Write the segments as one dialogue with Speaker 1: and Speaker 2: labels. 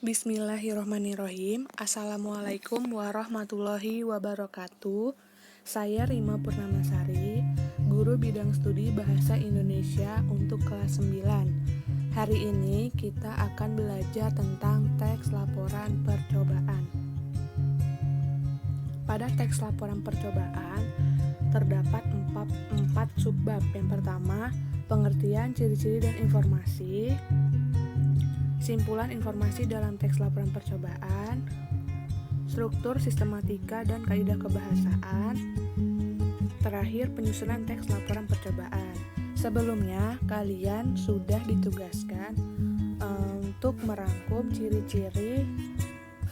Speaker 1: Bismillahirrohmanirrohim. Assalamualaikum warahmatullahi wabarakatuh. Saya Rima Purnamasari, guru bidang studi Bahasa Indonesia untuk kelas 9. Hari ini kita akan belajar tentang teks laporan percobaan. Pada teks laporan percobaan terdapat empat subbab. Yang pertama, pengertian, ciri-ciri, dan informasi. Simpulan informasi dalam teks laporan percobaan, struktur, sistematika, dan kaidah kebahasaan. Terakhir, penyusunan teks laporan percobaan. Sebelumnya, kalian sudah ditugaskan untuk merangkum ciri-ciri,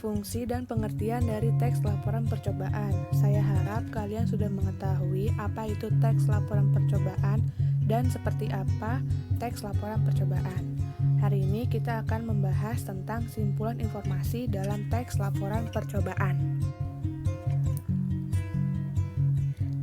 Speaker 1: fungsi, dan pengertian dari teks laporan percobaan. Saya harap kalian sudah mengetahui apa itu teks laporan percobaan dan seperti apa teks laporan percobaan. Hari ini kita akan membahas tentang simpulan informasi dalam teks laporan percobaan.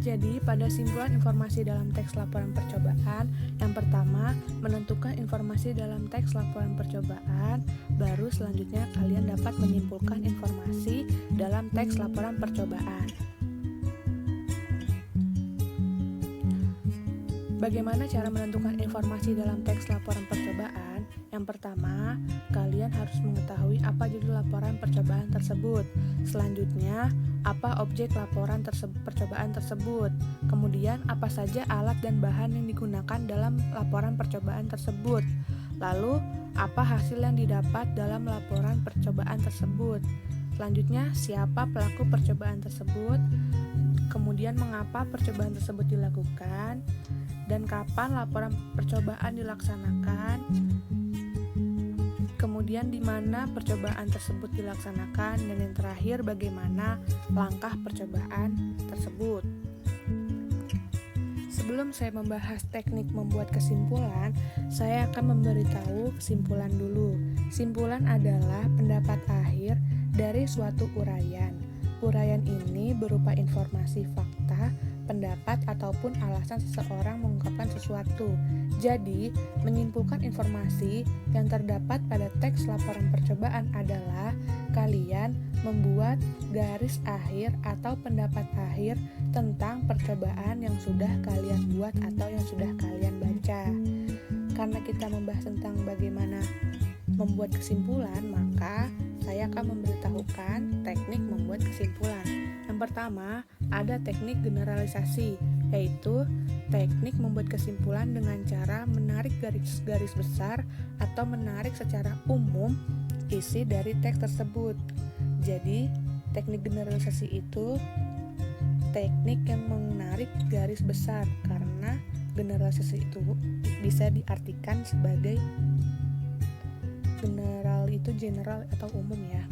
Speaker 1: Jadi, pada simpulan informasi dalam teks laporan percobaan, yang pertama, menentukan informasi dalam teks laporan percobaan, baru selanjutnya kalian dapat menyimpulkan informasi dalam teks laporan percobaan. Bagaimana cara menentukan informasi dalam teks laporan percobaan? Yang pertama, kalian harus mengetahui apa judul laporan percobaan tersebut. Selanjutnya, apa objek laporan percobaan tersebut. Kemudian, apa saja alat dan bahan yang digunakan dalam laporan percobaan tersebut. Lalu, apa hasil yang didapat dalam laporan percobaan tersebut. Selanjutnya, siapa pelaku percobaan tersebut. Kemudian, mengapa percobaan tersebut dilakukan. Dan kapan laporan percobaan dilaksanakan, kemudian di mana percobaan tersebut dilaksanakan, dan yang terakhir bagaimana langkah percobaan tersebut. Sebelum saya membahas teknik membuat kesimpulan, saya akan memberitahu kesimpulan dulu. Simpulan adalah pendapat akhir dari suatu uraian. Uraian ini berupa informasi fakta, pendapat, ataupun alasan seseorang mengungkapkan sesuatu. Jadi, menyimpulkan informasi yang terdapat pada teks laporan percobaan adalah kalian membuat garis akhir atau pendapat akhir tentang percobaan yang sudah kalian buat atau yang sudah kalian baca. Karena kita membahas tentang bagaimana membuat kesimpulan, maka saya akan memberitahukan teknik membuat kesimpulan. Yang pertama, ada teknik generalisasi, yaitu teknik membuat kesimpulan dengan cara menarik garis-garis besar atau menarik secara umum isi dari teks tersebut. Jadi, teknik generalisasi itu teknik yang menarik garis besar, karena generalisasi itu bisa diartikan sebagai general itu general atau umum ya.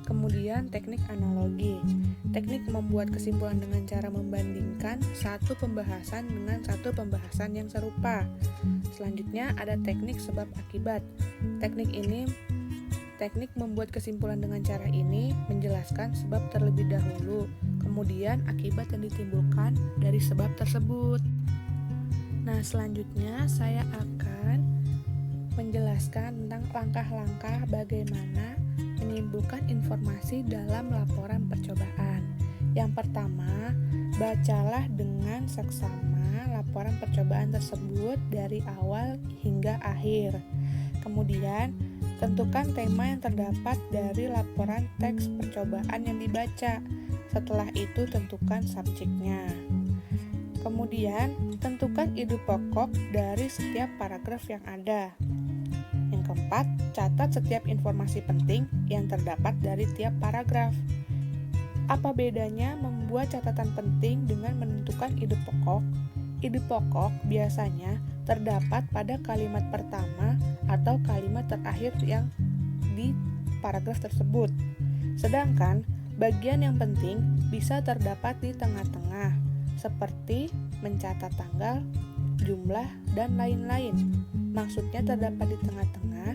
Speaker 1: Kemudian teknik analogi. Teknik membuat kesimpulan dengan cara membandingkan satu pembahasan dengan satu pembahasan yang serupa. Selanjutnya ada teknik sebab akibat. Teknik membuat kesimpulan dengan cara ini menjelaskan sebab terlebih dahulu, kemudian akibat yang ditimbulkan dari sebab tersebut. Nah, selanjutnya saya akan menjelaskan tentang langkah-langkah bagaimana menyimpulkan informasi dalam laporan percobaan. Yang pertama, bacalah dengan seksama laporan percobaan tersebut dari awal hingga akhir. Kemudian, tentukan tema yang terdapat dari laporan teks percobaan yang dibaca. Setelah itu, tentukan subjeknya. Kemudian, tentukan ide pokok dari setiap paragraf yang ada. Yang keempat, catat setiap informasi penting yang terdapat dari tiap paragraf. Apa bedanya membuat catatan penting dengan menentukan ide pokok? Ide pokok biasanya terdapat pada kalimat pertama atau kalimat terakhir yang di paragraf tersebut. Sedangkan bagian yang penting bisa terdapat di tengah-tengah, seperti mencatat tanggal, jumlah, dan lain-lain. Maksudnya terdapat di tengah-tengah,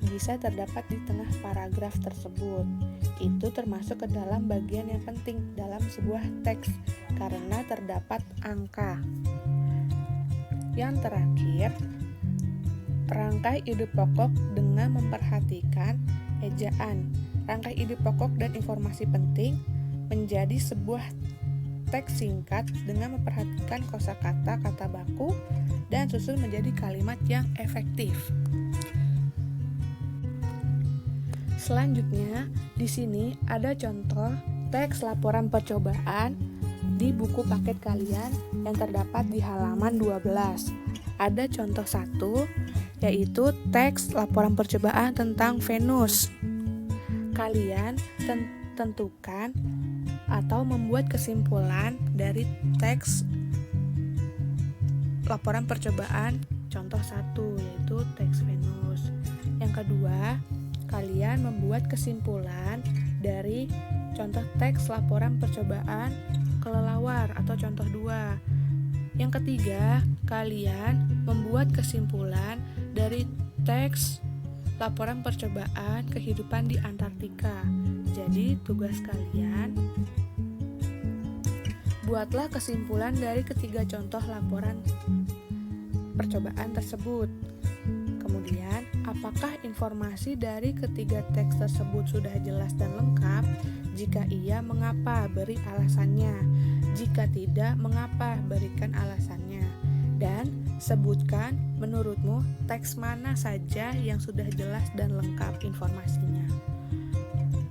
Speaker 1: bisa terdapat di tengah paragraf tersebut. Itu termasuk ke dalam bagian yang penting dalam sebuah teks, karena terdapat angka. Yang terakhir, Rangkai ide pokok dengan memperhatikan ejaan. Rangkai ide pokok dan informasi penting menjadi sebuah teks singkat dengan memperhatikan kosakata, kata baku, dan susun menjadi kalimat yang efektif. Selanjutnya, di sini ada contoh teks laporan percobaan di buku paket kalian yang terdapat di halaman 12. Ada contoh 1, yaitu teks laporan percobaan tentang Venus. Kalian tentukan atau membuat kesimpulan dari teks laporan percobaan contoh 1, yaitu teks Venus. Yang kedua, kalian membuat kesimpulan dari contoh teks laporan percobaan kelelawar atau contoh 2. Yang ketiga, kalian membuat kesimpulan dari teks laporan percobaan kehidupan di Antartika. Jadi, tugas kalian buatlah kesimpulan dari ketiga contoh laporan percobaan tersebut. Kemudian, apakah informasi dari ketiga teks tersebut sudah jelas dan lengkap? Jika iya, mengapa? Beri alasannya. Jika tidak, mengapa? Berikan alasannya. Dan sebutkan menurutmu teks mana saja yang sudah jelas dan lengkap informasinya.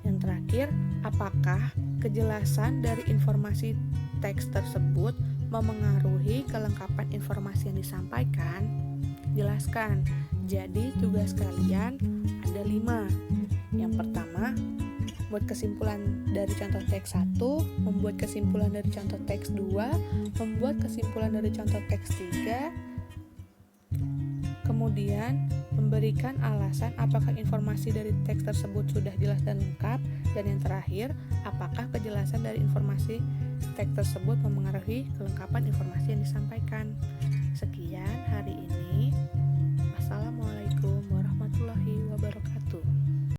Speaker 1: Yang terakhir, apakah kejelasan dari informasi teks tersebut memengaruhi kelengkapan informasi yang disampaikan? Jelaskan. Jadi tugas kalian ada 5. Yang pertama, buat kesimpulan dari contoh teks 1, membuat kesimpulan dari contoh teks 2, membuat kesimpulan dari contoh teks 3, kemudian memberikan alasan apakah informasi dari teks tersebut sudah jelas dan lengkap, dan yang terakhir, apakah kejelasan dari informasi teks tersebut memengaruhi kelengkapan informasi yang disampaikan. Sekian hari ini.